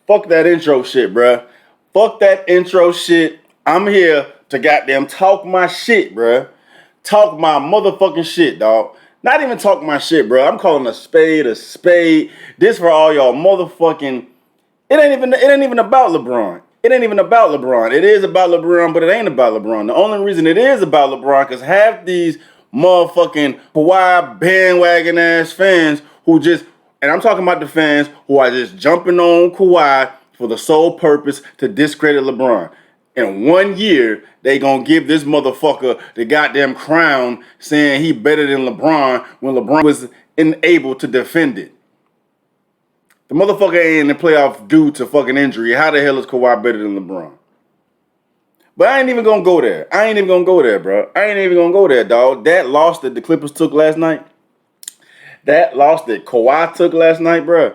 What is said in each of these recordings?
Fuck that intro shit, bruh. Fuck that intro shit. I'm here to goddamn talk my shit, bruh. Talk my motherfucking shit, dog. Not even talk my shit, bruh. I'm calling a spade a spade. This for all y'all motherfucking. It ain't even about LeBron. It ain't even about LeBron. It is about LeBron, but it ain't about LeBron. The only reason it is about LeBron because half these motherfucking Kawhi bandwagon ass fans who just, and I'm talking about the fans who are just jumping on Kawhi for the sole purpose to discredit LeBron. In 1 year, they gonna give this motherfucker the goddamn crown saying he better than LeBron when LeBron was unable to defend it. The motherfucker ain't in the playoff due to fucking injury. How the hell is Kawhi better than LeBron? But I ain't even gonna go there. I ain't even gonna go there, bro. I ain't even gonna go there, dog. That loss that the Clippers took last night, that loss that Kawhi took last night, bro.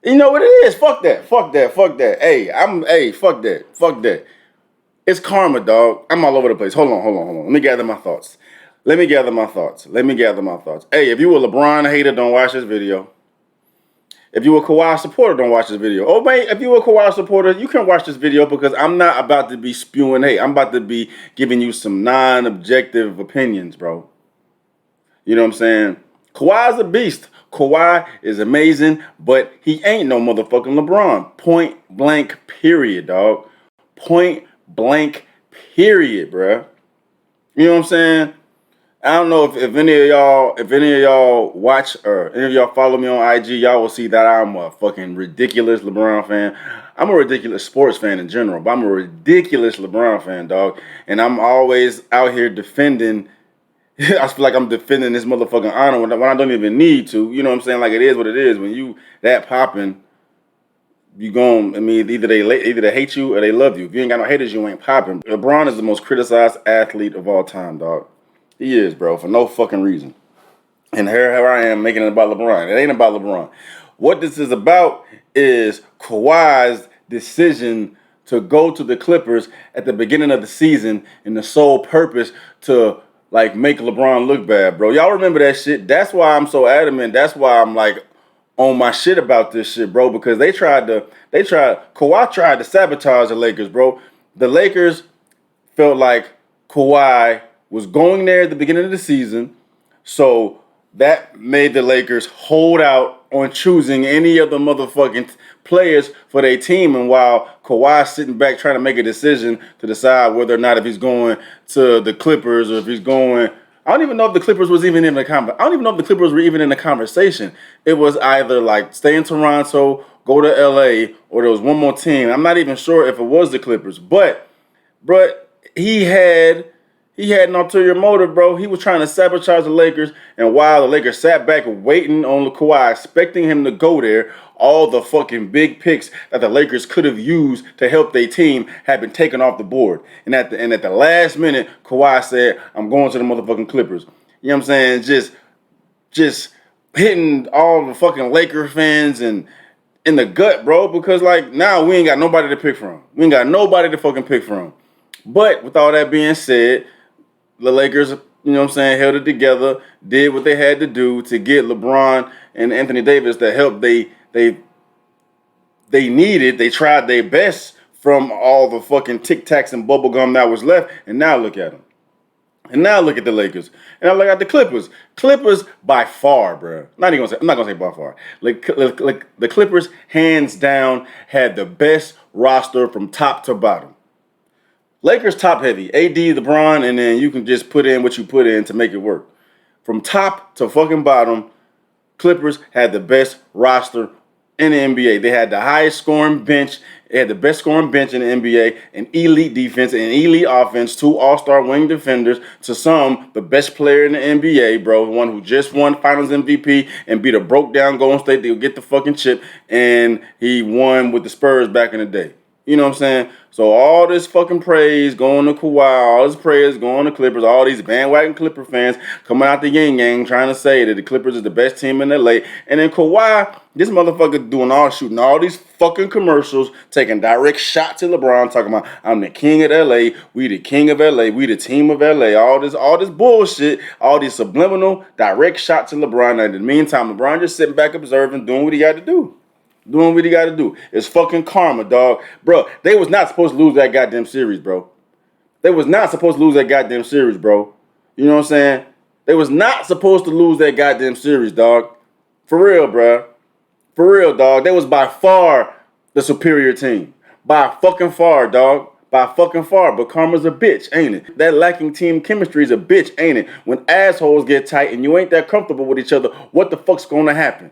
You know what it is? Fuck that. Fuck that. Fuck that. Hey, fuck that. Fuck that. It's karma, dog. I'm all over the place. Hold on. Let me gather my thoughts. Hey, if you a LeBron hater, don't watch this video. If you a Kawhi supporter, don't watch this video. Oh, mate, if you a Kawhi supporter, you can watch this video because I'm not about to be spewing hate. I'm about to be giving you some non-objective opinions, bro. You know what I'm saying? Kawhi's a beast. Kawhi is amazing, but he ain't no motherfucking LeBron. Point blank, period, dog. Point blank, period, bro. You know what I'm saying? I don't know if any of y'all watch or any of y'all follow me on IG, y'all will see that I'm a fucking ridiculous LeBron fan. I'm a ridiculous sports fan in general, but I'm a ridiculous LeBron fan, dog. And I'm always out here defending. I feel like I'm defending this motherfucking honor when I don't even need to. You know what I'm saying? Like, it is what it is. When you that popping, you gon', I mean, either they hate you or they love you. If you ain't got no haters, you ain't popping. LeBron is the most criticized athlete of all time, dog. He is, bro, for no fucking reason. And here I am making it about LeBron. It ain't about LeBron. What this is about is Kawhi's decision to go to the Clippers at the beginning of the season in the sole purpose to, like, make LeBron look bad, bro. Y'all remember that shit? That's why I'm so adamant. That's why I'm, like, on my shit about this shit, bro, because Kawhi tried to sabotage the Lakers, bro. The Lakers felt like Kawhi was going there at the beginning of the season, so that made the Lakers hold out on choosing any of the motherfucking players for their team. And while Kawhi's sitting back trying to make a decision to decide whether or not if he's going to the Clippers or if he's going, I don't even know if the Clippers was even in the I don't even know if the Clippers were even in the conversation. It was either like stay in Toronto, go to LA, or there was one more team. I'm not even sure if it was the Clippers, but he had an ulterior motive, bro. He was trying to sabotage the Lakers, and while the Lakers sat back waiting on Kawhi, expecting him to go there, all the fucking big picks that the Lakers could have used to help their team had been taken off the board. And at the last minute, Kawhi said, "I'm going to the motherfucking Clippers." You know what I'm saying? Just hitting all the fucking Laker fans and in the gut, bro, because like now we ain't got nobody to pick from. We ain't got nobody to fucking pick from. But with all that being said, the Lakers, you know what I'm saying, held it together, did what they had to do to get LeBron and Anthony Davis the help they needed. They tried their best from all the fucking Tic Tacs and bubble gum that was left, and now look at them. And now look at the Lakers. And I look at the Clippers. Clippers by far, bro. I'm not gonna say by far. Like the Clippers, hands down, had the best roster from top to bottom. Lakers top heavy. AD, LeBron, and then you can just put in what you put in to make it work. From top to fucking bottom, Clippers had the best roster in the NBA. They had the highest scoring bench. They had the best scoring bench in the NBA, an elite defense, an elite offense, 2 all-star wing defenders, to some, the best player in the NBA, bro, one who just won Finals MVP and beat a broke-down Golden State to get the fucking chip, and he won with the Spurs back in the day. You know what I'm saying? So all this fucking praise going to Kawhi, all this praise going to Clippers, all these bandwagon Clipper fans coming out the yin yang trying to say that the Clippers is the best team in LA. And then Kawhi, this motherfucker shooting all these fucking commercials, taking direct shots at LeBron, talking about I'm the king of LA, we the king of LA, we the team of LA, all this bullshit, all these subliminal direct shots at LeBron. And in the meantime, LeBron just sitting back observing, doing what he got to do. Doing what he got to do. It's fucking karma, dog. Bro, they was not supposed to lose that goddamn series, bro. They was not supposed to lose that goddamn series, bro. You know what I'm saying? They was not supposed to lose that goddamn series, dog. For real, bro. For real, dog. They was by far the superior team. By fucking far, dog. By fucking far. But karma's a bitch, ain't it? That lacking team chemistry is a bitch, ain't it? When assholes get tight and you ain't that comfortable with each other, what the fuck's gonna happen?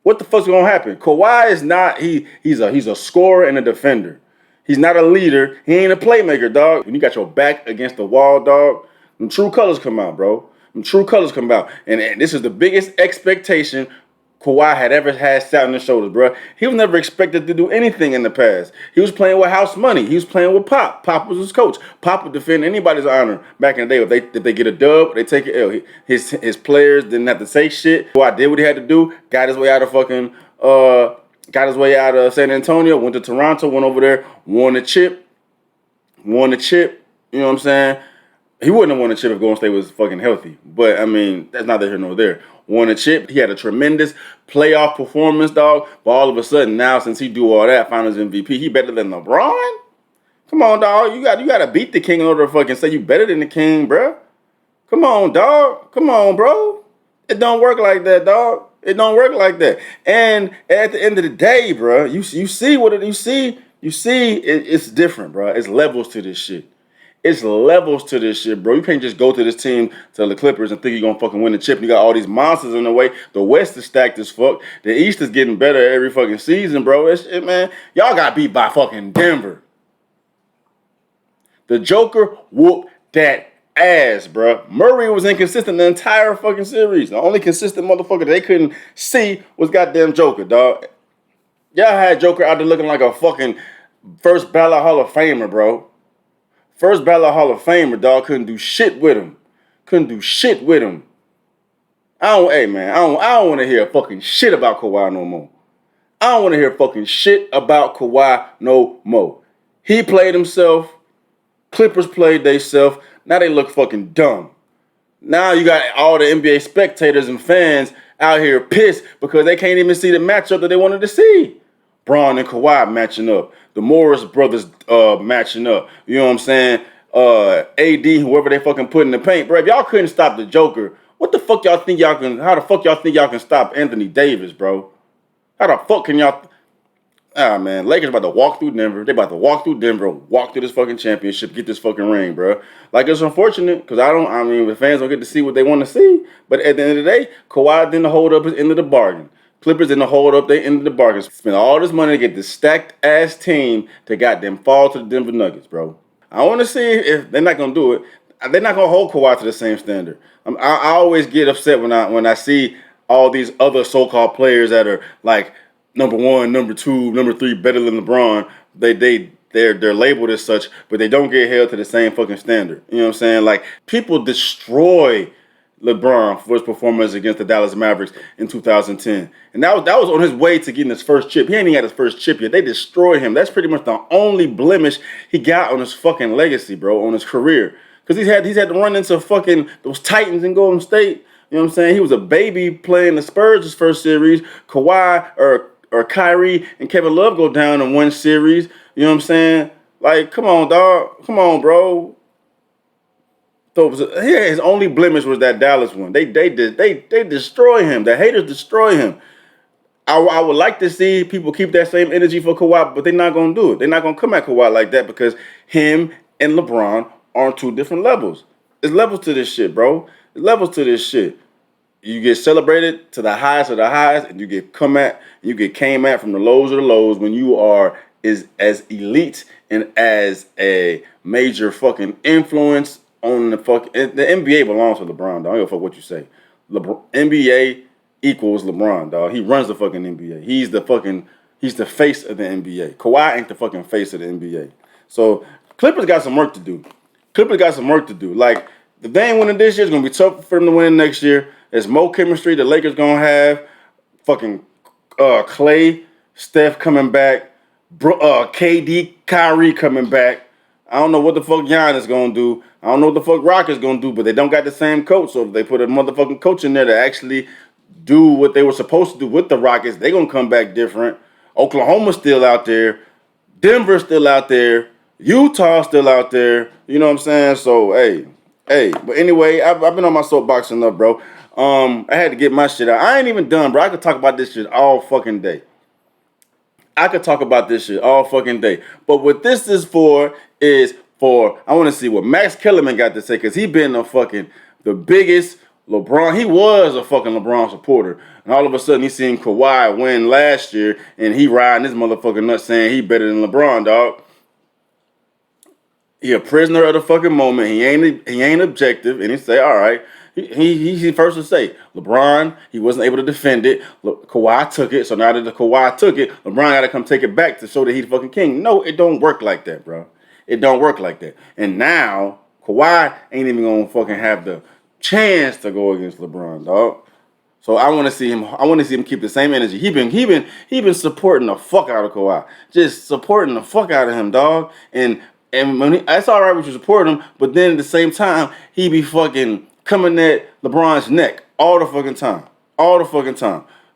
What the fuck's gonna happen? Kawhi is not, he's a scorer and a defender. He's not a leader. He ain't a playmaker, dog. When you got your back against the wall, dog, them true colors come out, bro. Them true colors come out. And this is the biggest expectation Kawhi had ever had sat on his shoulders, bro. He was never expected to do anything in the past. He was playing with house money. He was playing with Pop. Pop was his coach. Pop would defend anybody's honor back in the day. If they get a dub, they take an L. His players didn't have to say shit. Kawhi did what he had to do. Got his way out of San Antonio. Went to Toronto. Went over there. Won the chip. You know what I'm saying? He wouldn't have won a chip if Golden State was fucking healthy. But, I mean, that's neither here nor there. Won a chip. He had a tremendous playoff performance, dog. But all of a sudden, now, since he do all that, Finals MVP, he better than LeBron? Come on, dog. You got to beat the king in order to fucking say you better than the king, bro. Come on, dog. Come on, bro. It don't work like that, dog. It don't work like that. And at the end of the day, bro, you see what you see. It's different, bro. It's levels to this shit. It's levels to this shit, bro. You can't just go to this team, to the Clippers, and think you're going to fucking win the chip. You got all these monsters in the way. The West is stacked as fuck. The East is getting better every fucking season, bro. Man, y'all got beat by fucking Denver. The Joker whooped that ass, bro. Murray was inconsistent the entire fucking series. The only consistent motherfucker they couldn't see was goddamn Joker, dog. Y'all had Joker out there looking like a fucking first ballot Hall of Famer, bro. First ballot Hall of Famer, dog. Couldn't do shit with him. I don't want to hear fucking shit about Kawhi no more. I don't want to hear fucking shit about Kawhi no more. He played himself. Clippers played theyself. Now they look fucking dumb. Now you got all the NBA spectators and fans out here pissed because they can't even see the matchup that they wanted to see. Braun and Kawhi matching up. The Morris brothers matching up. You know what I'm saying? AD, whoever they fucking put in the paint. Bro, if y'all couldn't stop the Joker, how the fuck y'all think y'all can stop Anthony Davis, bro? How the fuck can y'all... man, Lakers about to walk through Denver. They about to walk through Denver, walk through this fucking championship, get this fucking ring, bro. Like, it's unfortunate because the fans don't get to see what they want to see. But at the end of the day, Kawhi didn't hold up his end of the bargain. Clippers didn't hold up their end of the bargain. Spend all this money to get this stacked-ass team to goddamn fall to the Denver Nuggets, bro. I want to see if they're not going to do it. They're not going to hold Kawhi to the same standard. I always get upset when I see all these other so-called players that are like number one, number two, number three, better than LeBron. They're labeled as such, but they don't get held to the same fucking standard. You know what I'm saying? Like, people destroy LeBron for his performance against the Dallas Mavericks in 2010. And that was on his way to getting his first chip. He ain't even had his first chip yet. They destroyed him. That's pretty much the only blemish he got on his fucking legacy, bro, on his career. Because he's had to run into fucking those Titans in Golden State. You know what I'm saying? He was a baby playing the Spurs his first series. Kawhi or Kyrie and Kevin Love go down in one series. You know what I'm saying? Like, come on, dog. Come on, bro. So his only blemish was that Dallas one. They destroy him. The haters destroy him. I would like to see people keep that same energy for Kawhi, but they're not going to do it. They're not going to come at Kawhi like that because him and LeBron are on two different levels. There's levels to this shit, bro. There's levels to this shit. You get celebrated to the highest of the highest, and you get came at from the lows of the lows when you are as elite and as a major fucking influence on the NBA belongs to LeBron, dog. I don't give a fuck what you say. NBA equals LeBron, dog. He runs the fucking NBA. He's the face of the NBA. Kawhi ain't the fucking face of the NBA. So Clippers got some work to do. Like, if they ain't winning this year, it's gonna be tough for them to win next year. There's more chemistry the Lakers gonna have. Fucking Clay, Steph coming back. KD, Kyrie coming back. I don't know what the fuck Giannis gonna do. I don't know what the fuck Rockets gonna do, but they don't got the same coach. So if they put a motherfucking coach in there to actually do what they were supposed to do with the Rockets, they gonna come back different. Oklahoma's still out there. Denver's still out there. Utah's still out there. You know what I'm saying? So, hey. But anyway, I've been on my soapbox enough, bro. I had to get my shit out. I ain't even done, bro. I could talk about this shit all fucking day. I could talk about this shit all fucking day. But what this is for I want to see what Max Kellerman got to say, because he been the biggest LeBron. He was a fucking LeBron supporter. And all of a sudden he seen Kawhi win last year and he riding his motherfucking nuts saying he better than LeBron, dog. He a prisoner of the fucking moment. He ain't objective. And he say, all right. He first to say, LeBron, he wasn't able to defend it. Kawhi took it. So now that the Kawhi took it, LeBron got to come take it back to show that he's the fucking king. No, it don't work like that, bro. It don't work like that. And now Kawhi ain't even gonna fucking have the chance to go against LeBron, dog. So I want to see him keep the same energy. He been supporting the fuck out of Kawhi, just supporting the fuck out of him, dog. And when that's all right with you supporting him, but then at the same time he be fucking coming at LeBron's neck all the fucking time.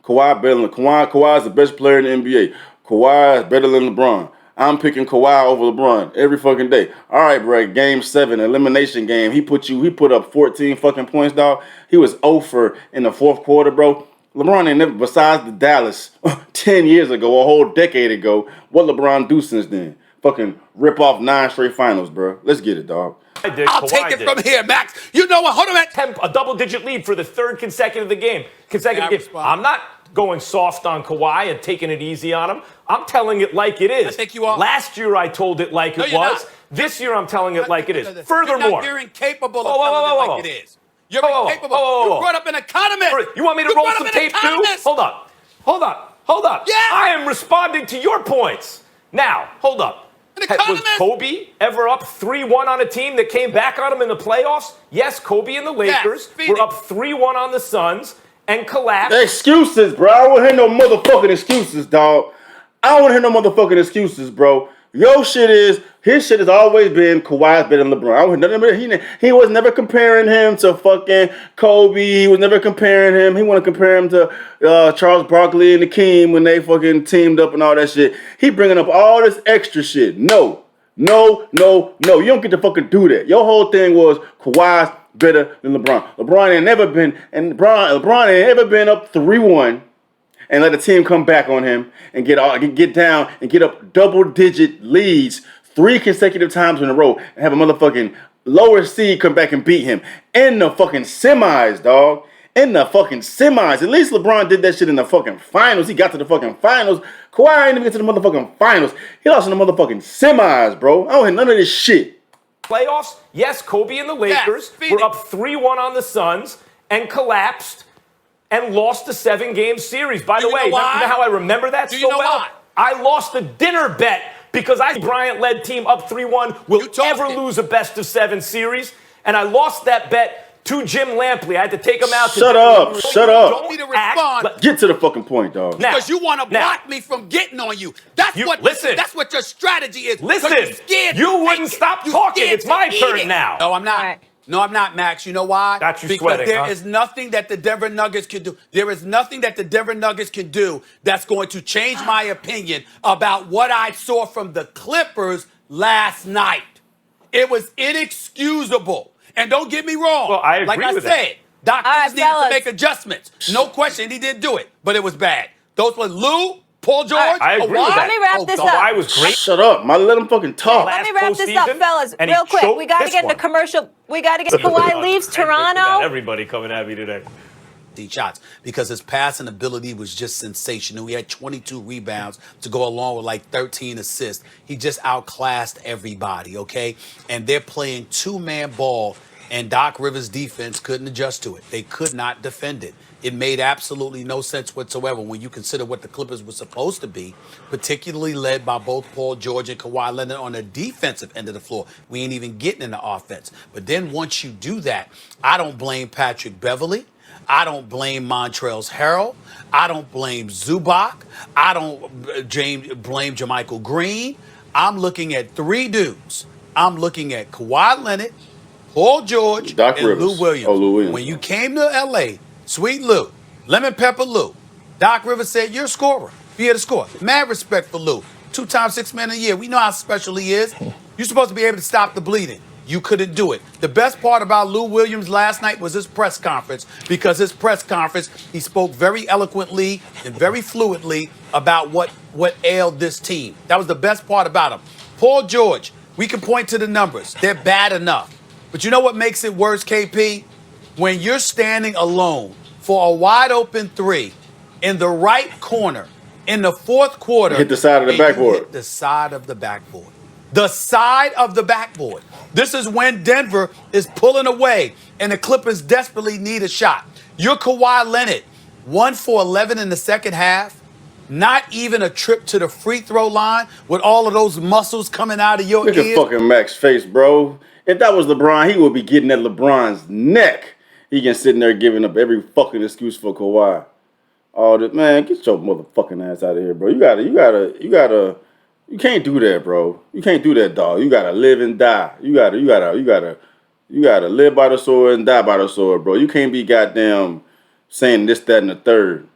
Kawhi is the best player in the NBA. Kawhi is better than LeBron. I'm picking Kawhi over LeBron every fucking day. All right, bro. Game 7, elimination game. He put up 14 fucking points, dog. He was 0 for in the fourth quarter, bro. LeBron ain't never, besides the Dallas 10 years ago, a whole decade ago, what LeBron do since then? Fucking rip off 9 straight finals, bro. Let's get it, dog. I'll take it from here, Max. You know what? Hold on. A double-digit lead for the third consecutive game. I'm not going soft on Kawhi and taking it easy on him. I'm telling it like it is. I think you are. Last year I told it like it was. Not. This year I'm telling it like it is. Furthermore, you're incapable of telling it like it is. You're incapable. You brought up an economist. You want me to roll some tape too? Hold up. Yeah. I am responding to your points. Now, hold up. Was Kobe ever up 3-1 on a team that came back on him in the playoffs? Yes, Kobe and the Lakers were up 3-1 on the Suns and collapsed. Excuses, bro. I don't want to hear no motherfucking excuses, dog. I don't want to hear no motherfucking excuses, bro. His shit has always been Kawhi's better than LeBron. I don't hear nothing. He was never comparing him to fucking Kobe. He was never comparing him. He want to compare him to Charles Barkley and Akeem when they fucking teamed up and all that shit. He bringing up all this extra shit. No. You don't get to fucking do that. Your whole thing was Kawhi's better than LeBron. LeBron ain't never been up 3-1. And let the team come back on him and get down and get up double-digit leads 3 consecutive times in a row and have a motherfucking lower seed come back and beat him in the fucking semis, dog. In the fucking semis. At least LeBron did that shit in the fucking finals. He got to the fucking finals. Kawhi ain't even get to the motherfucking finals. He lost in the motherfucking semis, bro. I don't hear none of this shit. Playoffs, yes, Kobe and the Lakers were up 3-1 on the Suns and collapsed and lost the 7-game series. By the way, you know how I remember that so well? Why? I lost the dinner bet because I Bryant-led team up 3-1 will ever lose a best-of-7 series, and I lost that bet to Jim Lampley. I had to take him out. Shut up. Don't need to respond. Get to the fucking point, dog. Because you want to block me from getting on you. That's what your strategy is. Listen, you wouldn't stop talking. It's my turn now. No, I'm not. No, I'm not, Max. You know why? Got you because sweating, there is nothing that the Denver Nuggets can do. There is nothing that the Denver Nuggets can do that's going to change my opinion about what I saw from the Clippers last night. It was inexcusable. And don't get me wrong. Well, I agree like with I said, Doc needed to make adjustments. No question, he did do it, but it was bad. Those were Lou, Paul George. I agree with that. Let me wrap this up. Kawhi was great. Shut up. Let him fucking talk. Let me wrap this up, fellas, real quick. We got to get into commercial. We got to get Kawhi leaves Toronto. Everybody coming at me today. Shots because his passing ability was just sensational. He had 22 rebounds to go along with like 13 assists. He just outclassed everybody, okay? And they're playing 2-man ball, and Doc Rivers' defense couldn't adjust to it. They could not defend it. It made absolutely no sense whatsoever when you consider what the Clippers were supposed to be, particularly led by both Paul George and Kawhi Leonard on the defensive end of the floor. We ain't even getting into offense. But then once you do that, I don't blame Patrick Beverley. I don't blame Montrezl Harrell. I don't blame Zubac. I don't blame JaMychal Green. I'm looking at 3 dudes. I'm looking at Kawhi Leonard, Paul George, and Lou Williams. Lou Williams. When you came to L.A., Sweet Lou, Lemon Pepper Lou, Doc Rivers said, you're a scorer. Be able to score. Mad respect for Lou. 2-time Sixth Man of the Year. We know how special he is. You're supposed to be able to stop the bleeding. You couldn't do it. The best part about Lou Williams last night was his press conference, because his press conference, he spoke very eloquently and very fluently about what ailed this team. That was the best part about him. Paul George, we can point to the numbers. They're bad enough. But you know what makes it worse, KP? When you're standing alone for a wide open three in the right corner in the fourth quarter. Hit the side of the backboard. Hit the side of the backboard. The side of the backboard. This is when Denver is pulling away and the Clippers desperately need a shot. You're Kawhi Leonard, 1 for 11 in the second half. Not even a trip to the free throw line with all of those muscles coming out of your ears. Look at fucking Mac's face, bro. If that was LeBron, he would be getting at LeBron's neck. He can sitting there giving up every fucking excuse for Kawhi. All this, man, get your motherfucking ass out of here, bro. You can't do that, bro. You can't do that, dog. You gotta live and die. You gotta live by the sword and die by the sword, bro. You can't be goddamn saying this, that, and the third.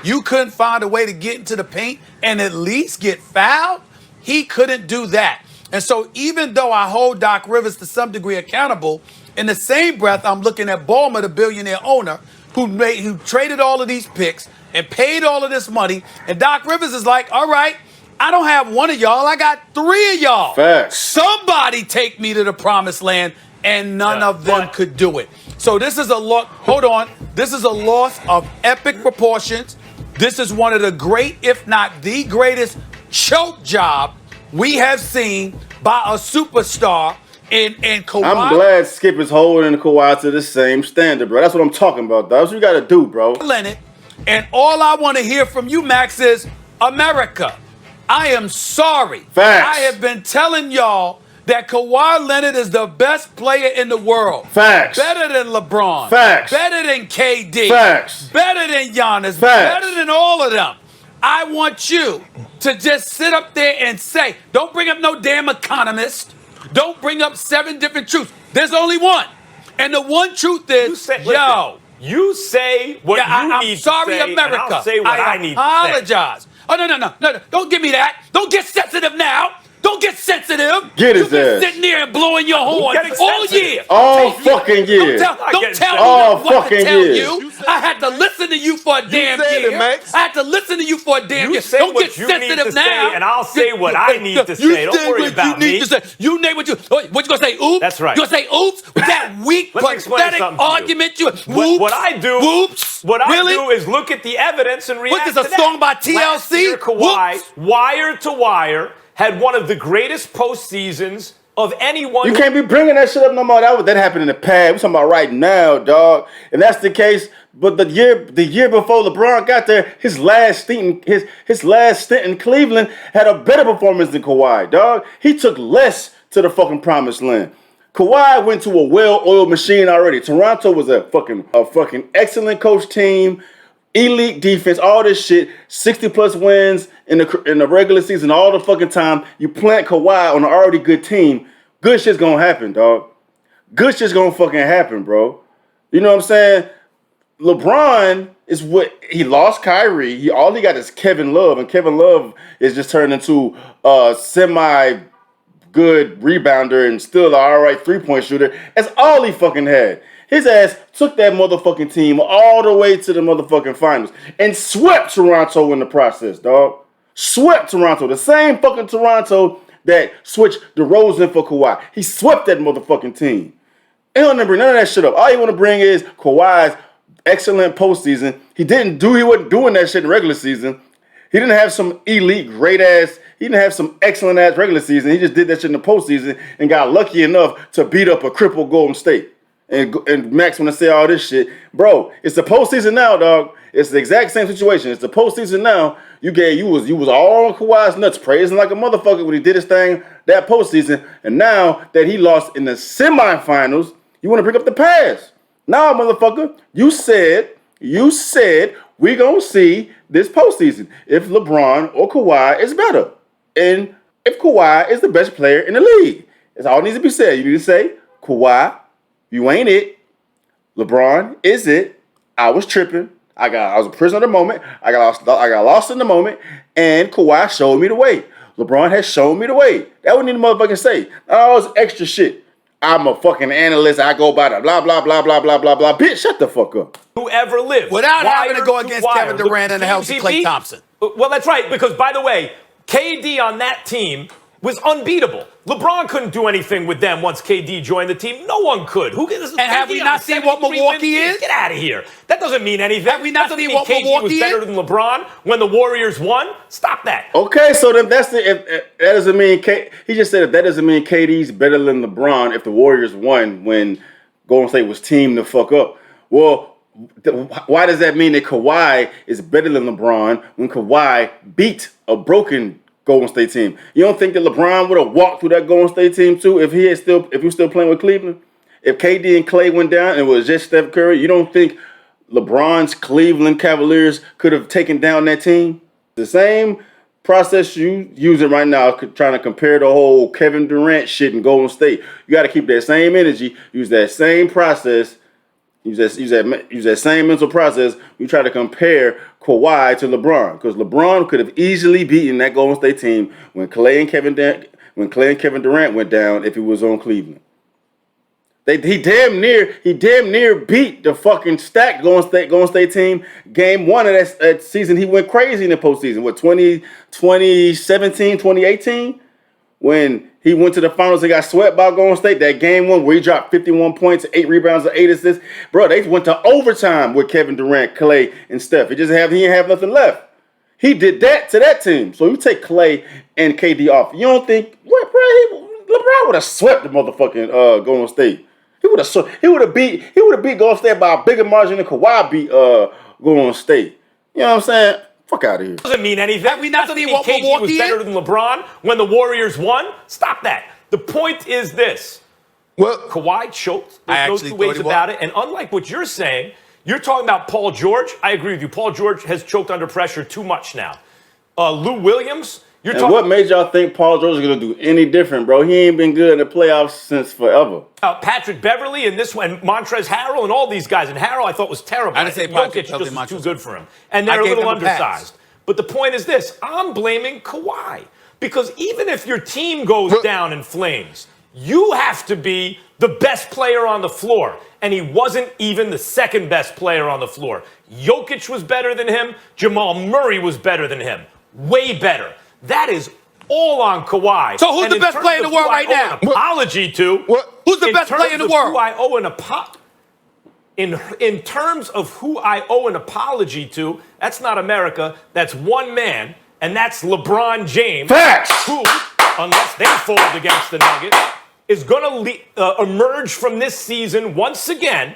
You couldn't find a way to get into the paint and at least get fouled? He couldn't do that. And so even though I hold Doc Rivers to some degree accountable, in the same breath, I'm looking at Ballmer, the billionaire owner, who traded all of these picks and paid all of this money. And Doc Rivers is like, all right, I don't have one of y'all. I got 3 of y'all. Facts. Somebody take me to the promised land, and none of them could do it. So this is a loss. Hold on. This is a loss of epic proportions. This is one of the great, if not the greatest, choke job we have seen by a superstar in Kawhi. I'm glad Skip is holding Kawhi to the same standard, bro. That's what I'm talking about, dog. That's what you got to do, bro. Leonard, and all I want to hear from you, Max, is America. I am sorry. Facts. I have been telling y'all that Kawhi Leonard is the best player in the world. Facts. Better than LeBron. Facts. Better than KD. Facts. Better than Giannis. Facts. Better than all of them. I want you to just sit up there and say, don't bring up no damn economist. Don't bring up 7 different truths. There's only one. And the one truth is, you say what you need to say, America. and I'll say what I need to say. I apologize. Oh, no. Don't give me that. Don't get sensitive now. Don't get sensitive. Get his You've been ass. sitting there and blowing your horn all year. All fucking year. Don't tell all me what to tell year. you. I had to listen to you for a damn year. I had to listen to you for a damn year. Say Don't what get you sensitive need to now. say, and I'll say what I need to say. Don't worry about me. You name what you gonna say? Oops. That's right. You gonna say oops with that weak, pathetic argument? What I do, whoops. What I Really? do is look at the evidence and react What is to a that. song by Last TLC? year, Kawhi, Whoops. wire to wire, had one of the greatest postseasons of anyone. You can't be bringing that shit up no more. That happened in the past. We're talking about right now, dog. And that's the case. But the year before LeBron got there, his last stint in Cleveland had a better performance than Kawhi, dog. He took less to the fucking promised land. Kawhi went to a well-oiled machine already. Toronto was a fucking excellent coach team, elite defense, all this shit, 60-plus wins in the regular season all the fucking time. You plant Kawhi on an already good team, good shit's gonna happen, dog. Good shit's gonna fucking happen, bro. You know what I'm saying? LeBron is what he lost Kyrie. All he got is Kevin Love, and Kevin Love is just turned into a semi-good rebounder and still an all-right three-point shooter. That's all he fucking had. His ass took that motherfucking team all the way to the motherfucking finals and swept Toronto in the process, dog. Swept Toronto. The same fucking Toronto that switched DeRozan for Kawhi. He swept that motherfucking team. He don't bring none of that shit up. All you want to bring is Kawhi's excellent postseason. He wasn't doing that shit in regular season. He didn't have some elite, great ass. He didn't have some excellent ass regular season. He just did that shit in the postseason and got lucky enough to beat up a crippled Golden State. And Max want to say all this shit. Bro, it's the postseason now, dog. It's the exact same situation. It's the postseason now. You was all on Kawhi's nuts, praising like a motherfucker when he did his thing that postseason. And now that he lost in the semifinals, you want to bring up the past. Now, motherfucker, you said we gonna see this postseason if LeBron or Kawhi is better. And if Kawhi is the best player in the league. That's all needs to be said. You need to say, Kawhi, you ain't it. LeBron is it. I was tripping. I was a prisoner of the moment. I got lost in the moment, and Kawhi showed me the way. LeBron has shown me the way. That what need to motherfucking say. All this extra shit. I'm a fucking analyst. I go by the blah blah blah blah blah blah blah. Bitch, shut the fuck up. Who ever lived without having to go against Kevin Durant and the healthy Klay Thompson. Well, that's right. Because by the way, KD on that team was unbeatable. LeBron couldn't do anything with them once KD joined the team. No one could. And have we not seen what Milwaukee is? Get out of here. That doesn't mean anything. Have we not seen what KD Milwaukee was better than LeBron when the Warriors won? Stop that. Okay, so then that's the if that doesn't mean he just said if that doesn't mean KD's better than LeBron if the Warriors won when Golden State was teamed to fuck up. Well, why does that mean that Kawhi is better than LeBron when Kawhi beat a broken Golden State team? You don't think that LeBron would have walked through that Golden State team too if he was still playing with Cleveland? If KD and Klay went down and it was just Steph Curry, you don't think LeBron's Cleveland Cavaliers could have taken down that team? The same process you using right now, trying to compare the whole Kevin Durant shit in Golden State. You got to keep that same energy, use that same process. Use that same mental process. You try to compare Kawhi to LeBron because LeBron could have easily beaten that Golden State team when Klay and Kevin Durant went down if he was on Cleveland. He damn near beat the fucking stacked Golden State team. Game 1 of that season, he went crazy in the postseason. What 2017, 2018, when he went to the finals and got swept by Golden State. That game 1 where he dropped 51 points, 8 rebounds, and 8 assists. Bro, they went to overtime with Kevin Durant, Klay, and Steph. He didn't have nothing left. He did that to that team. So you take Klay and KD off. You don't think LeBron would have swept the motherfucking Golden State. He would have beat Golden State by a bigger margin than Kawhi beat Golden State. You know what I'm saying? Fuck out of here. Doesn't mean anything. Have we not seen what KD was better than LeBron when the Warriors won? Stop that. The point is this. Well, Kawhi choked. There's no two ways about it. And unlike what you're saying, you're talking about Paul George. I agree with you. Paul George has choked under pressure too much now. Lou Williams. What made y'all think Paul George is going to do any different, bro? He ain't been good in the playoffs since forever. Patrick Beverley and this one, Montrezl Harrell and all these guys. And Harrell I thought was terrible. I didn't say Jokic just was too good for him. And they're a little undersized. But the point is this. I'm blaming Kawhi. Because even if your team goes down in flames, you have to be the best player on the floor. And he wasn't even the second best player on the floor. Jokic was better than him. Jamal Murray was better than him. Way better. That is all on Kawhi. So who's the best player in the world right now? Apology to. Who's the best player in the world? Who I owe in terms of who I owe an apology to, that's not America. That's one man, and that's LeBron James. Facts. Who, unless they fold against the Nuggets, is going to emerge from this season once again,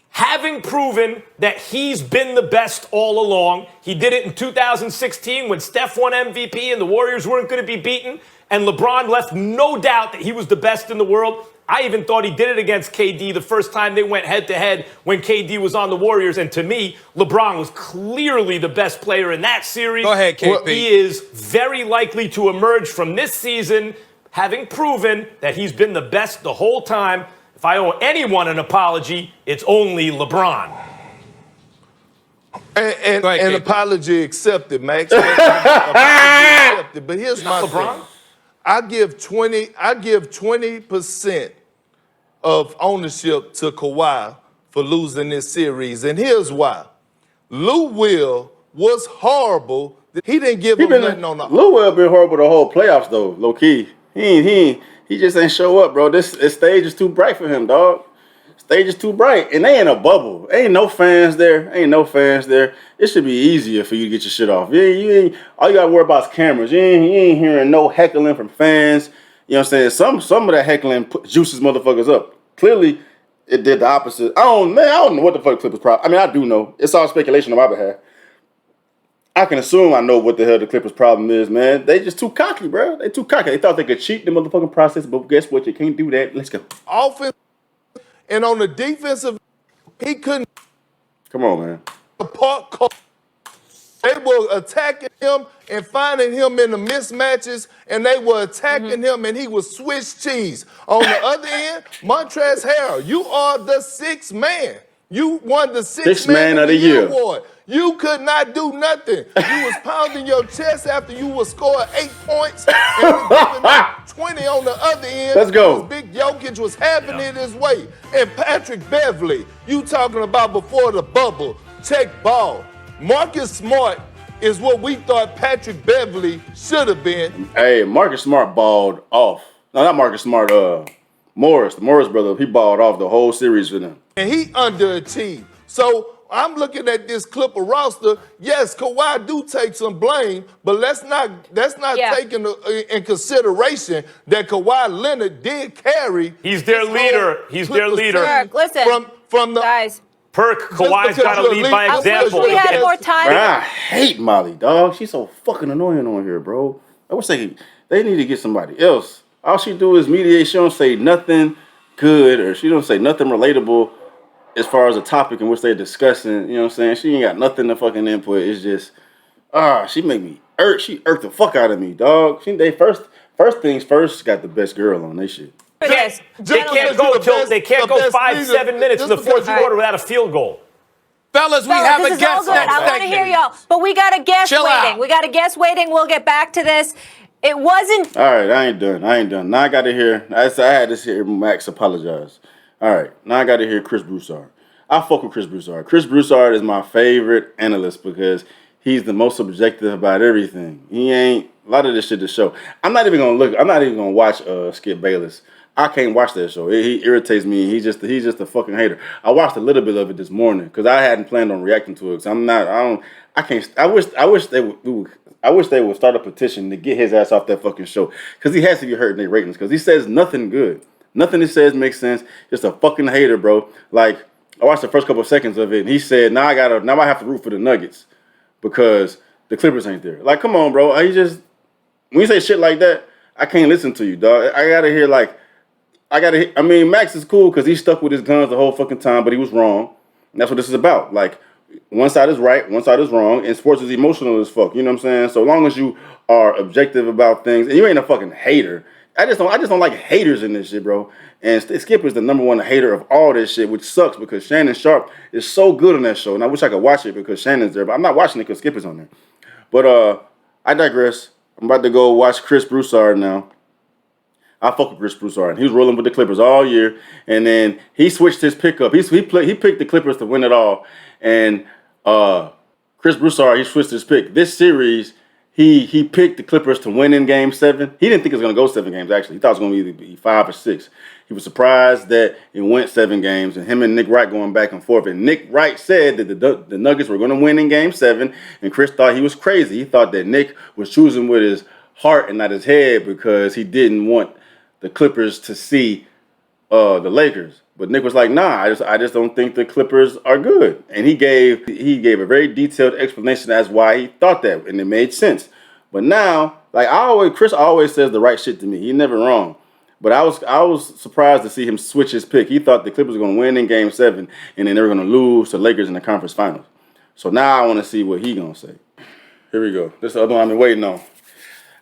having proven that he's been the best all along. He did it in 2016 when Steph won MVP and the Warriors weren't going to be beaten, and LeBron left no doubt that he was the best in the world. I even thought he did it against KD the first time they went head-to-head when KD was on the Warriors, and to me, LeBron was clearly the best player in that series. Go ahead, KP. He is very likely to emerge from this season having proven that he's been the best the whole time. If I owe anyone an apology, it's only LeBron. An apology accepted, Max. Apology accepted. But here's my thing. I give 20% of ownership to Kawhi for losing this series. And here's why. Lou Will was horrible. He didn't give him nothing on the Lou Will been horrible the whole playoffs though, low key. He just ain't show up, bro. This stage is too bright for him, dog. Stage is too bright. And they in a bubble. Ain't no fans there. It should be easier for you to get your shit off. You ain't all you gotta worry about is cameras. You ain't hearing no heckling from fans. You know what I'm saying? Some of that heckling juices motherfuckers up. Clearly, it did the opposite. I don't know what the fuck Clippers problem. I mean, I do know. It's all speculation on my behalf. I can assume I know what the hell the Clippers' problem is, man. They just too cocky, bro. They too cocky. They thought they could cheat the motherfucking process, but guess what? You can't do that. Let's go. offense. And on the defensive, he couldn't. Come on, man. They were attacking him and finding him in the mismatches, and they were attacking him, and he was Swiss cheese. On the other end, Montrezl Harrell, you are the sixth man. You won the sixth man of the year award. You could not do nothing. You was pounding your chest after you was scoring 8 points and was giving up 20 on the other end. Let's go. Big Jokic was having it his way. And Patrick Beverly, you talking about before the bubble, take ball. Marcus Smart is what we thought Patrick Beverly should have been. Hey, Marcus Smart balled off. No, not Marcus Smart. Morris, the Morris brother, he balled off the whole series for them. And he underachieved. So I'm looking at this Clipper roster. Yes, Kawhi do take some blame, but that's not take in consideration that Kawhi Leonard did carry. He's their leader. He's their leader. Perk, listen, from the guys. Kawhi's got to lead by example. I wish we had more time. Man, I hate Molly, dog. She's so fucking annoying on here, bro. I wish they need to get somebody else. All she do is mediate. She don't say nothing good, or she don't say nothing relatable as far as a topic in which they're discussing. You know what I'm saying? She ain't got nothing to fucking input. It's just, she make me irk. She irked the fuck out of me, dog. They first things first got the best girl on they shit. Yes, they can't go 5-7 minutes in the fourth quarter without a field goal. Fellas, we have a guest next I want to hear y'all, but we got a guest waiting. We got a guest waiting. We'll get back to this. It wasn't. All right, I ain't done. Now I got to hear. I had to hear Max apologize. All right, now I got to hear Chris Broussard. I fuck with Chris Broussard. Chris Broussard is my favorite analyst because he's the most objective about everything. He ain't a lot of this shit to show. I'm not even gonna watch Skip Bayless. I can't watch that show. He irritates me. He's just a fucking hater. I watched a little bit of it this morning because I hadn't planned on reacting to it. Cause I wish they would start a petition to get his ass off that fucking show because he has to be hurting their ratings because he says nothing good. Nothing he says makes sense. Just a fucking hater, bro. Like, I watched the first couple of seconds of it and he said, now I have to root for the Nuggets because the Clippers ain't there. Like, come on, bro. When you say shit like that, I can't listen to you, dog. I mean, Max is cool because he stuck with his guns the whole fucking time, but he was wrong. And that's what this is about. Like, one side is right, one side is wrong, and sports is emotional as fuck. You know what I'm saying? So long as you are objective about things, and you ain't a fucking hater. I just don't like haters in this shit, bro. And Skip is the number one hater of all this shit, which sucks because Shannon Sharp is so good on that show, and I wish I could watch it because Shannon's there, but I'm not watching it because Skip is on there. But I digress. I'm about to go watch Chris Broussard now. I fuck with Chris Broussard. He was rolling with the Clippers all year, and then he switched his pickup. He picked the Clippers to win it all, and Chris Broussard, he switched his pick. This series, he picked the Clippers to win in Game 7. He didn't think it was going to go 7 games, actually. He thought it was going to be 5 or 6. He was surprised that it went 7 games, and him and Nick Wright going back and forth. And Nick Wright said that the Nuggets were going to win in Game 7, and Chris thought he was crazy. He thought that Nick was choosing with his heart and not his head because he didn't want the Clippers to see the Lakers. But Nick was like, nah, I just don't think the Clippers are good. And he gave a very detailed explanation as why he thought that, and it made sense. But now, like Chris always says the right shit to me. He's never wrong. But I was surprised to see him switch his pick. He thought the Clippers were going to win in Game 7, and then they were going to lose to Lakers in the conference finals. So now I want to see what he's going to say. Here we go. This is the other one I've been waiting on.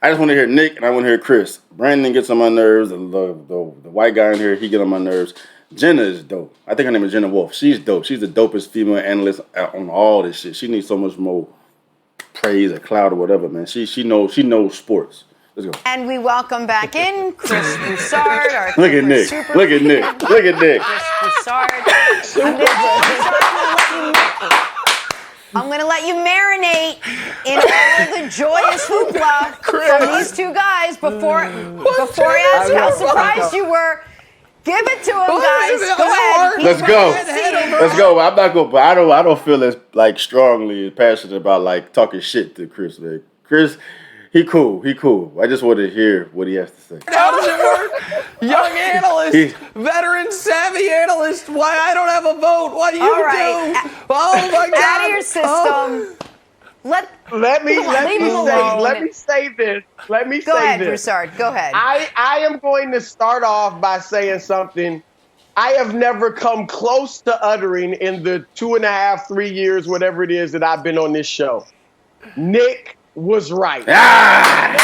I just want to hear Nick, and I want to hear Chris. Brandon gets on my nerves. The white guy in here, he gets on my nerves. Jenna is dope. I think her name is Jenna Wolf. She's dope. She's the dopest female analyst on all this shit. She needs so much more praise or clout or whatever, man. She knows sports. Let's go. And we welcome back in Chris Broussard. Look at Nick. Look at Nick. Look at Nick. Chris Broussard. I'm going to let you marinate in all the joyous hoopla from these two guys before I ask you how surprised you were. Give it to him, guys. Go ahead. Let's go. Let's go. I'm not going, but I don't feel as like strongly and passionate about like talking shit to Chris, man. Chris, he cool. I just want to hear what he has to say. How does it work? Young analyst, veteran savvy analyst. Why I don't have a vote? What do you do? Oh my God! Out of your system. Let me say this. Go ahead, Broussard. Go ahead. I am going to start off by saying something I have never come close to uttering in the 2.5, 3 years, whatever it is that I've been on this show. Nick was right. Every time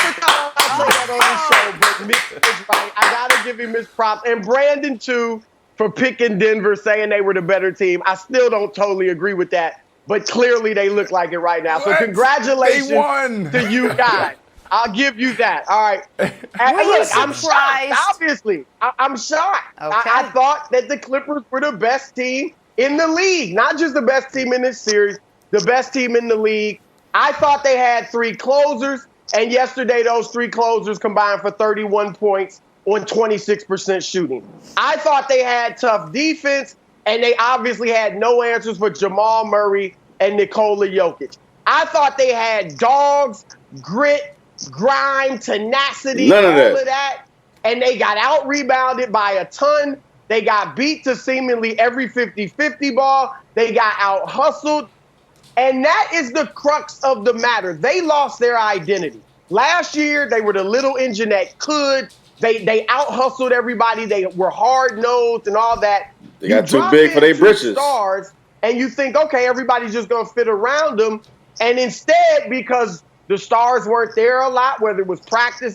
I say that on this show, but Nick was right. I gotta give him his props, and Brandon too for picking Denver, saying they were the better team. I still don't totally agree with that. but clearly they look like it right now. So congratulations to you guys. I'll give you that. All right. I'm shocked. Obviously, I'm shocked. Okay. I thought that the Clippers were the best team in the league, not just the best team in this series, the best team in the league. I thought they had 3 closers, and yesterday those 3 closers combined for 31 points on 26% shooting. I thought they had tough defense, and they obviously had no answers for Jamal Murray and Nikola Jokic. I thought they had dogs, grit, grime, tenacity, all of that, and they got out-rebounded by a ton. They got beat to seemingly every 50-50 ball. They got out-hustled. And that is the crux of the matter. They lost their identity. Last year, they were the little engine that could. They out-hustled everybody. They were hard-nosed and all that. They got too big for their britches. Stars, and you think, okay, everybody's just going to fit around them. And instead, because the stars weren't there a lot, whether it was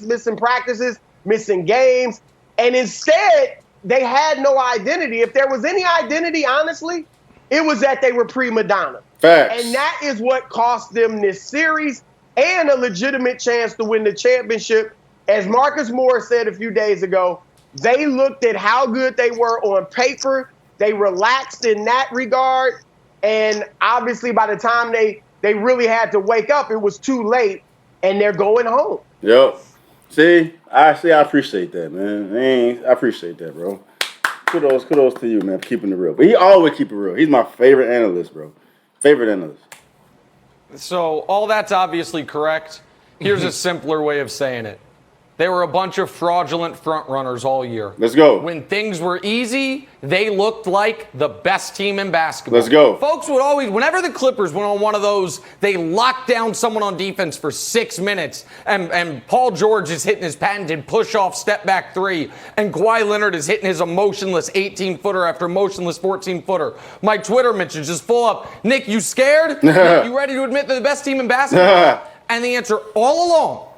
missing practices, missing games, and instead, they had no identity. If there was any identity, honestly, it was that they were prima donna. Facts. And that is what cost them this series and a legitimate chance to win the championship. As Marcus Morris said a few days ago, they looked at how good they were on paper. They relaxed in that regard. And obviously, by the time they really had to wake up, it was too late, and they're going home. Yep. I appreciate that, man. I appreciate that, bro. Kudos to you, man, for keeping it real. But he always keep it real. He's my favorite analyst, bro. Favorite analyst. So all that's obviously correct. Here's a simpler way of saying it. They were a bunch of fraudulent front runners all year. Let's go. When things were easy, they looked like the best team in basketball. Let's go. Folks would always, whenever the Clippers went on one of those, they locked down someone on defense for 6 minutes, and Paul George is hitting his patented push-off step-back 3, and Kawhi Leonard is hitting his emotionless 18-footer after motionless 14-footer. My Twitter mentions just full up, Nick, you scared? Nick, you ready to admit they're the best team in basketball? And the answer all along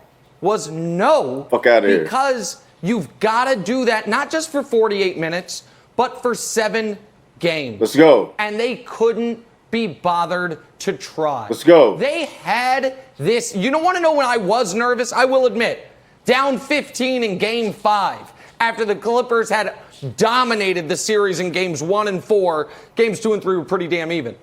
was no. Fuck out of here. Because you've got to do that, not just for 48 minutes, but for 7 games. Let's go. And they couldn't be bothered to try. Let's go. They had this. You don't want to know when I was nervous? I will admit. Down 15 in Game 5 after the Clippers had dominated the series in Games 1 and 4. Games 2 and 3 were pretty damn even.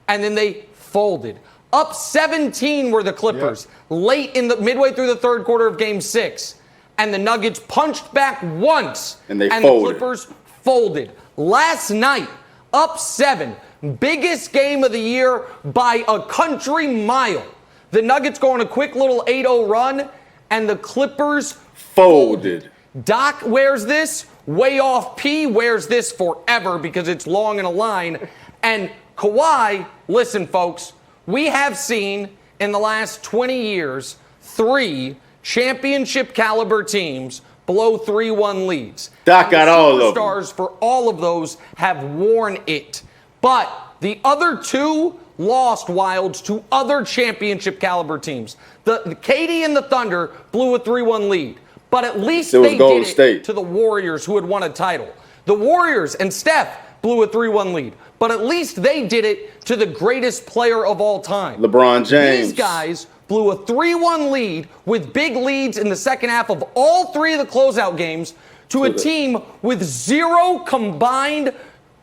And then they folded. Up 17 were the Clippers late in the midway through the third quarter of Game 6. And the Nuggets punched back once. And the Clippers folded. Last night, up 7. Biggest game of the year by a country mile. The Nuggets go on a quick little 8-0 run. And the Clippers folded. Doc wears this. Way off P wears this forever because it's long in a line. And Kawhi, listen, folks. We have seen in the last 20 years 3 championship-caliber teams blow 3-1 leads. Doc got all of them. Superstars for all of those have worn it. But the other 2 lost wilds to other championship-caliber teams. The KD and the Thunder blew a 3-1 lead. But at least they did it to the Warriors who had won a title. The Warriors and Steph blew a 3-1 lead. But at least they did it to the greatest player of all time. LeBron James. These guys blew a 3-1 lead with big leads in the second half of all 3 of the closeout games to a team with 0 combined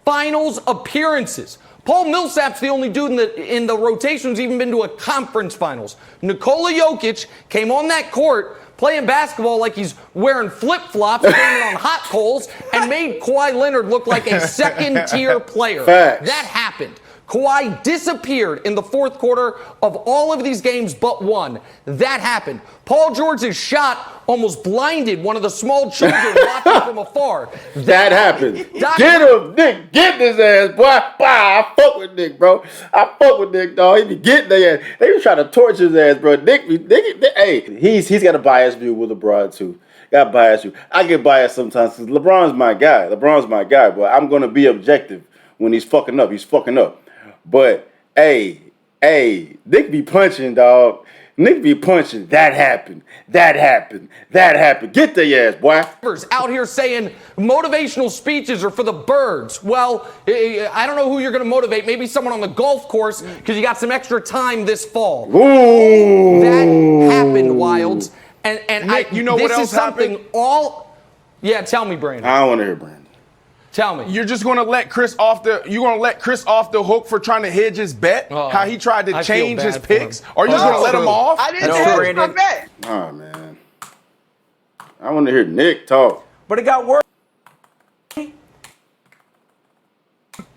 finals appearances. Paul Millsap's the only dude in the rotation who's even been to a conference finals. Nikola Jokic came on that court playing basketball like he's wearing flip-flops, standing on hot coals, and made Kawhi Leonard look like a second-tier player. Facts. That happened. Kawhi disappeared in the fourth quarter of all of these games but one. That happened. Paul George's shot almost blinded one of the small children watching from afar. That happened. Get him, Nick. Get his ass, boy. I fuck with Nick, bro. I fuck with Nick, dog. He be getting their ass. They be trying to torch his ass, bro. Nick, hey, he's got a biased view with LeBron, too. Got biased view. I get biased sometimes because LeBron's my guy. But I'm going to be objective when he's fucking up. He's fucking up. But, hey, Nick be punching, dog. Nick be punching. That happened. That happened. That happened. Get their ass, boy. Out here saying motivational speeches are for the birds. Well, I don't know who you're going to motivate. Maybe someone on the golf course because you got some extra time this fall. Ooh. That happened, Wilds. And Nick, you know what else happened? Yeah, tell me, Brandon. I don't want to hear Brandon. Tell me. You're just gonna let Chris off the hook for trying to hedge his bet? How he tried to change his picks? Or are you just gonna let him off? I didn't hedge my bet. Oh man. I want to hear Nick talk. But it got worse. People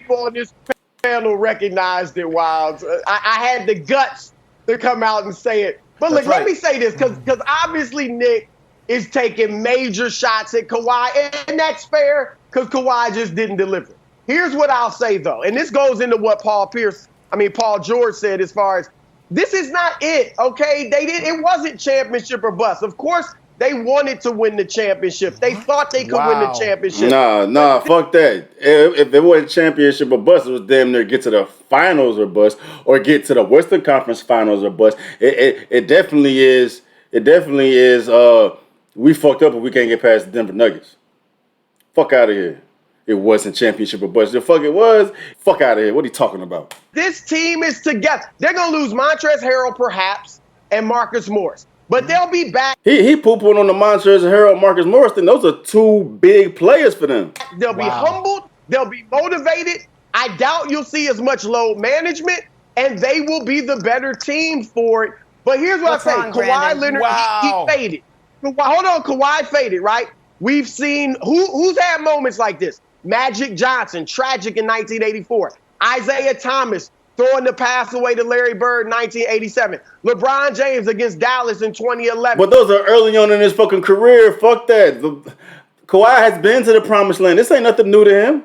on this panel recognized it, Wilds. I had the guts to come out and say it. But look, let me say this, because obviously Nick is taking major shots at Kawhi, and that's fair because Kawhi just didn't deliver. Here's what I'll say, though, and this goes into what Paul George said as far as this is not it, okay? It wasn't championship or bust. Of course, they wanted to win the championship. They thought they could win the championship. Nah, fuck that. If it wasn't championship or bust, it was damn near get to the finals or bust, or get to the Western Conference finals or bust. It definitely is. It definitely is. We fucked up if we can't get past the Denver Nuggets. Fuck out of here. It wasn't championship or bust. The fuck it was. Fuck out of here. What are you talking about? This team is together. They're going to lose Montrezl Harrell, perhaps, and Marcus Morris. But they'll be back. He poo-pooing on the Montrezl Harrell, Marcus Morris thing. Those are two big players for them. They'll be humbled. They'll be motivated. I doubt you'll see as much load management, and they will be the better team for it. But here's what I say. Kawhi Leonard, he faded. Hold on, Kawhi faded, right? We've seen who's had moments like this. Magic Johnson, tragic in 1984. Isaiah Thomas throwing the pass away to Larry Bird in 1987. LeBron James against Dallas in 2011. But those are early on in his fucking career. Fuck that. Kawhi has been to the promised land. This ain't nothing new to him.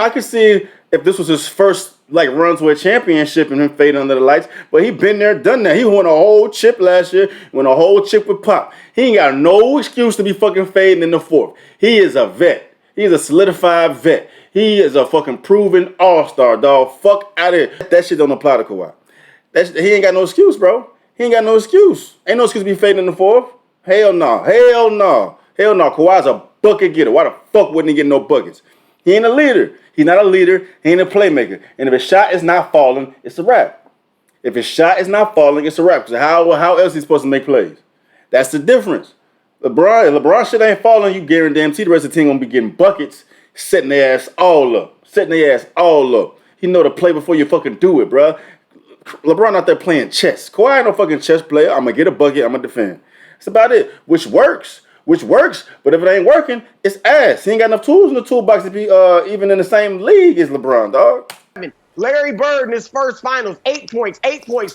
I could see if this was his first run to a championship and him fading under the lights. But he been there, done that. He won a whole chip last year, won a whole chip with Pop. He ain't got no excuse to be fucking fading in the fourth. He is a vet. He's a solidified vet. He is a fucking proven all-star, dog. Fuck out of here. That shit don't apply to Kawhi. He ain't got no excuse, bro. He ain't got no excuse. Ain't no excuse to be fading in the fourth. Hell no. Hell no. Hell no. Kawhi's a bucket getter. Why the fuck wouldn't he get no buckets? He ain't a leader. He's not a leader. He ain't a playmaker. And if his shot is not falling, it's a wrap. If his shot is not falling, it's a wrap. Because how else is he supposed to make plays? That's the difference. LeBron shit ain't falling, you guarantee the rest of the team gonna be getting buckets, setting their ass all up. He know to play before you fucking do it, bro. LeBron out there playing chess. Kawhi ain't no fucking chess player. I'm gonna get a bucket, I'm gonna defend. That's about it. Which works. But if it ain't working, it's ass. He ain't got enough tools in the toolbox to be even in the same league as LeBron, dog. Larry Bird in his first finals, 8 points,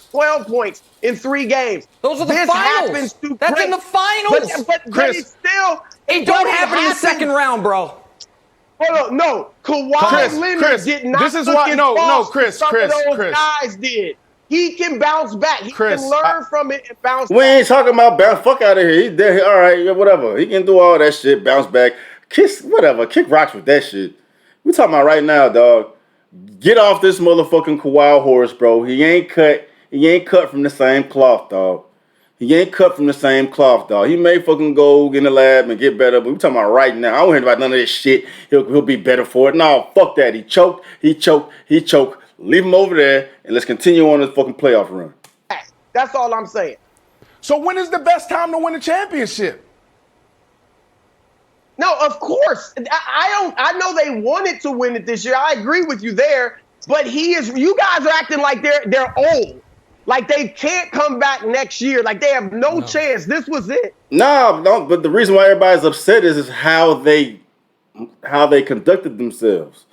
12 points in 3 games. Those are the finals. That's in the finals. But Chris, it's still. It don't happen in the second round, bro. Hold on, no. Kawhi Leonard did not. This is why. No, Chris. Guys did. He can bounce back. He can learn from it and bounce back. We ain't talking about bounce. Fuck out of here. He's dead. All right, whatever. He can do all that shit. Bounce back. Whatever. Kick rocks with that shit. We talking about right now, dog. Get off this motherfucking Kawhi horse, bro. He ain't cut from the same cloth, dog. He may fucking go in the lab and get better, but we talking about right now. I don't hear about none of this shit. He'll be better for it. No, fuck that. He choked. Leave him over there, and let's continue on this fucking playoff run. That's all I'm saying. So when is the best time to win a championship? No, of course. I know they wanted to win it this year. I agree with you there. But you guys are acting like they're old. Like they can't come back next year. Like they have no chance. This was it. No, but the reason why everybody's upset is how they conducted themselves.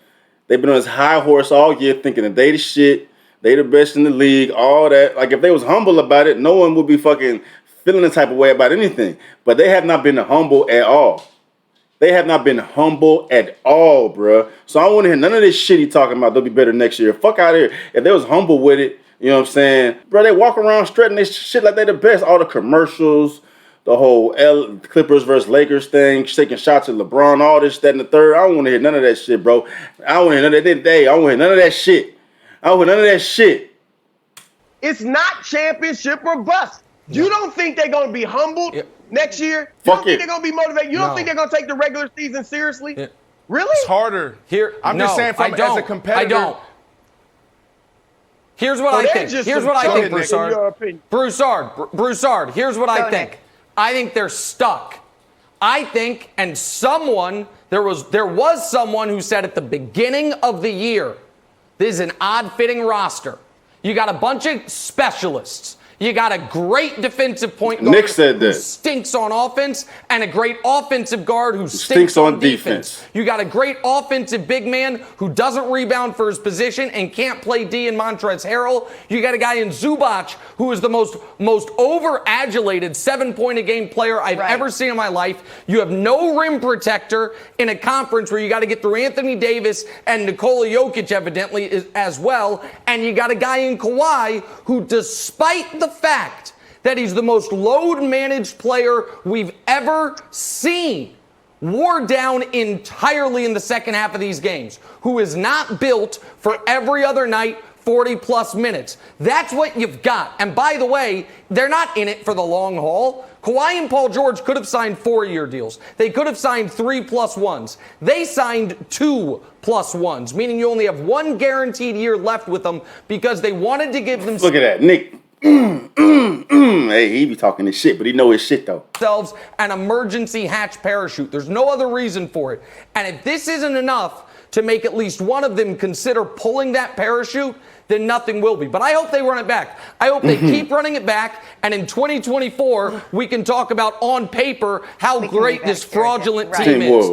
They've been on this high horse all year thinking that they the shit, they the best in the league, all that. Like if they was humble about it, no one would be fucking feeling the type of way about anything. But they have not been humble at all. They have not been humble at all, bruh. So I don't want to hear none of this shit he talking about. They'll be better next year. Fuck out of here. If they was humble with it, you know what I'm saying? Bro, they walk around strutting this shit like they the best. All the commercials, the whole Clippers versus Lakers thing, taking shots at LeBron, all this, that, and the third. I don't want to hear none of that shit, bro. I don't want to hear none of that shit. It's not championship or bust. You don't think they're going to be humbled next year? You don't think they're going to be motivated? You don't think they're going to take the regular season seriously? Really? It's harder. I'm just saying as a competitor. I don't. Here's what I think. Here's what I think, Broussard. Broussard, here's what I think. I think they're stuck. I think, and there was someone who said at the beginning of the year, this is an odd-fitting roster. You got a bunch of specialists. You got a great defensive point guard who stinks on offense and a great offensive guard who stinks on defense. You got a great offensive big man who doesn't rebound for his position and can't play D in Montrezl Harrell. You got a guy in Zubac who is the most over-adulated 7-point-a-game player I've ever seen in my life. You have no rim protector in a conference where you got to get through Anthony Davis and Nikola Jokic evidently as well. And you got a guy in Kawhi who, despite the fact that he's the most load-managed player we've ever seen, wore down entirely in the second half of these games, who is not built for every other night 40-plus minutes. That's what you've got. And by the way, they're not in it for the long haul. Kawhi and Paul George could have signed 4-year deals. They could have signed 3+1s. They signed 2+1s, meaning you only have one guaranteed year left with them because they wanted to give them... Look at that, Nick. Hey, he be talking his shit, but he know his shit, though. An emergency hatch parachute. There's no other reason for it. And if this isn't enough to make at least one of them consider pulling that parachute, then nothing will be. But I hope they run it back. I hope they keep running it back, and in 2024, we can talk about on paper how great this fraudulent team is.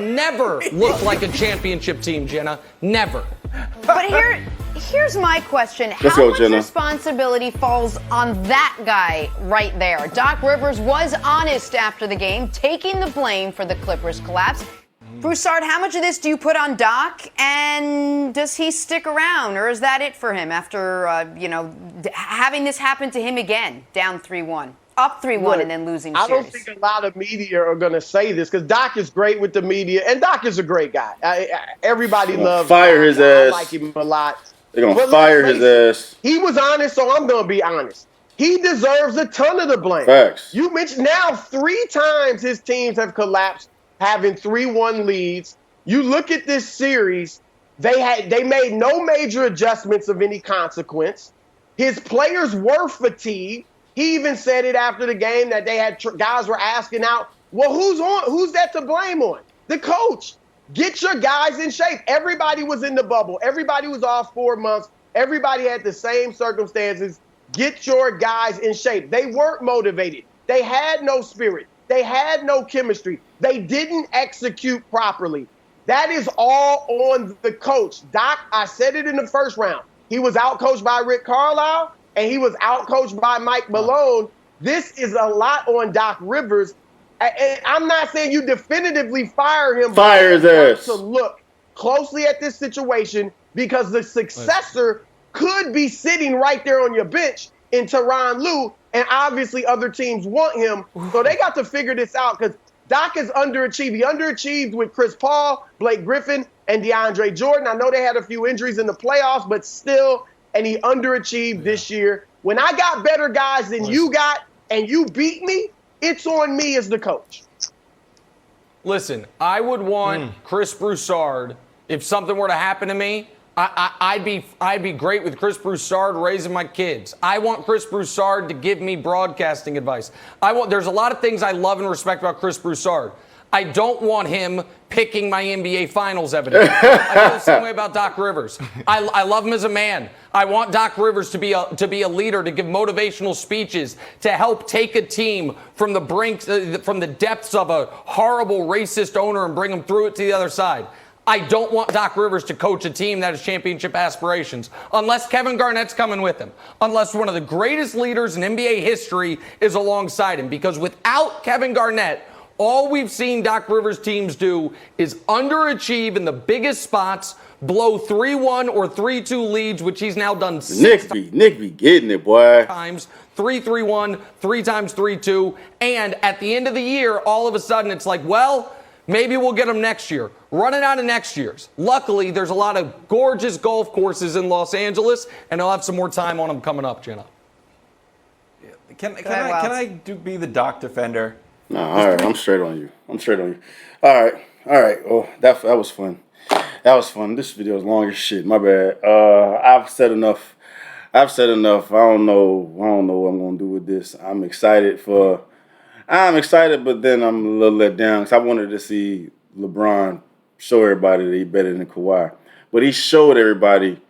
Never looked like a championship team, Jenna. Never. But here's my question. How much responsibility falls on that guy right there? Doc Rivers was honest after the game, taking the blame for the Clippers' collapse. Broussard, how much of this do you put on Doc, and does he stick around, or is that it for him after, having this happen to him again, down 3-1, up 3-1, and then losing series? I don't think a lot of media are going to say this because Doc is great with the media, and Doc is a great guy. Everybody loves fire his ass. I like him a lot. They're going to fire his ass. He was honest, so I'm going to be honest. He deserves a ton of the blame. Facts. You mentioned now 3 times his teams have collapsed, having 3-1 leads. You look at this series, they made no major adjustments of any consequence. His players were fatigued. He even said it after the game that they had guys were asking out, well, who's that to blame on? The coach. Get your guys in shape. Everybody was in the bubble. Everybody was off 4 months. Everybody had the same circumstances. Get your guys in shape. They weren't motivated. They had no spirit. They had no chemistry. They didn't execute properly. That is all on the coach. Doc, I said it in the first round. He was outcoached by Rick Carlisle, and he was outcoached by Mike Malone. This is a lot on Doc Rivers. And I'm not saying you definitively fire him. Fire his ass. To look closely at this situation because the successor could be sitting right there on your bench in Tyronn Lue, and obviously other teams want him. So they got to figure this out because Doc is underachieved. He underachieved with Chris Paul, Blake Griffin, and DeAndre Jordan. I know they had a few injuries in the playoffs, but still, and he underachieved this year. When I got better guys than you got and you beat me, it's on me as the coach. Listen, I would want Chris Broussard, if something were to happen to me, I'd be great with Chris Broussard raising my kids. I want Chris Broussard to give me broadcasting advice. There's a lot of things I love and respect about Chris Broussard. I don't want him picking my NBA Finals evidence. I feel the same way about Doc Rivers. I love him as a man. I want Doc Rivers to be a leader, to give motivational speeches, to help take a team from the brink, from the depths of a horrible racist owner and bring them through it to the other side. I don't want Doc Rivers to coach a team that has championship aspirations, unless Kevin Garnett's coming with him, unless one of the greatest leaders in NBA history is alongside him, because without Kevin Garnett, all we've seen Doc Rivers teams do is underachieve in the biggest spots, blow 3-1 or 3-2 leads, which he's now done 6 times. Nick be getting it, boy. 3-3-1, 3 times 3-2, and at the end of the year, all of a sudden it's like, well, Maybe we'll get him next year. Running out of next year's. Luckily, there's a lot of gorgeous golf courses in Los Angeles, and I'll have some more time on them coming up, Jenna. Can I be the Doc defender? No, all right. I'm straight on you. All right. Oh, that was fun. This video is long as shit. My bad. I've said enough. I don't know what I'm gonna do with this. I'm excited, but then I'm a little let down because I wanted to see LeBron show everybody that he's better than Kawhi. But he showed everybody,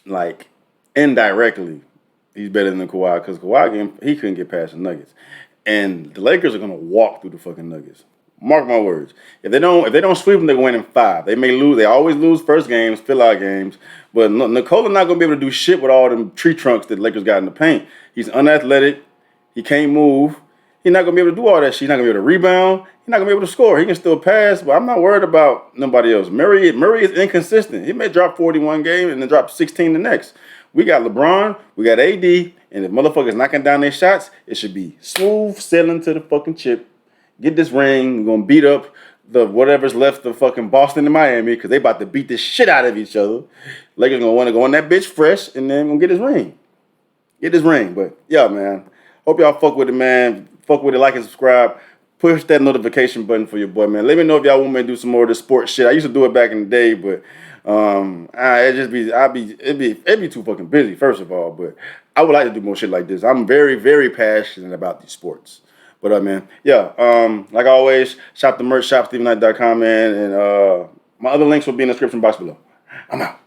like, indirectly, he's better than Kawhi because Kawhi, he couldn't get past the Nuggets. And the Lakers are going to walk through the fucking Nuggets. Mark my words. If they don't sweep them, they're going to win in 5. They may lose. They always lose first games, fill-out games. But Nikola not going to be able to do shit with all them tree trunks that the Lakers got in the paint. He's unathletic. He can't move. He's not going to be able to do all that shit. He's not going to be able to rebound. He's not going to be able to score. He can still pass, but I'm not worried about nobody else. Murray is inconsistent. He may drop 41 game and then drop 16 the next. We got LeBron, we got AD, and if motherfuckers knocking down their shots, it should be smooth sailing to the fucking chip. Get this ring. We're going to beat up the whatever's left of fucking Boston and Miami because they about to beat the shit out of each other. Lakers going to want to go on that bitch fresh, and then going to get his ring. But, yeah, man. Hope y'all fuck with it, man. Fuck with it, like and subscribe. Push that notification button for your boy, man. Let me know if y'all want me to do some more of this sports shit. I used to do it back in the day, but it'd be too fucking busy, first of all. But I would like to do more shit like this. I'm very, very passionate about these sports. But man, yeah. Like always, shop the merch, shopstevie.com, man, and my other links will be in the description box below. I'm out.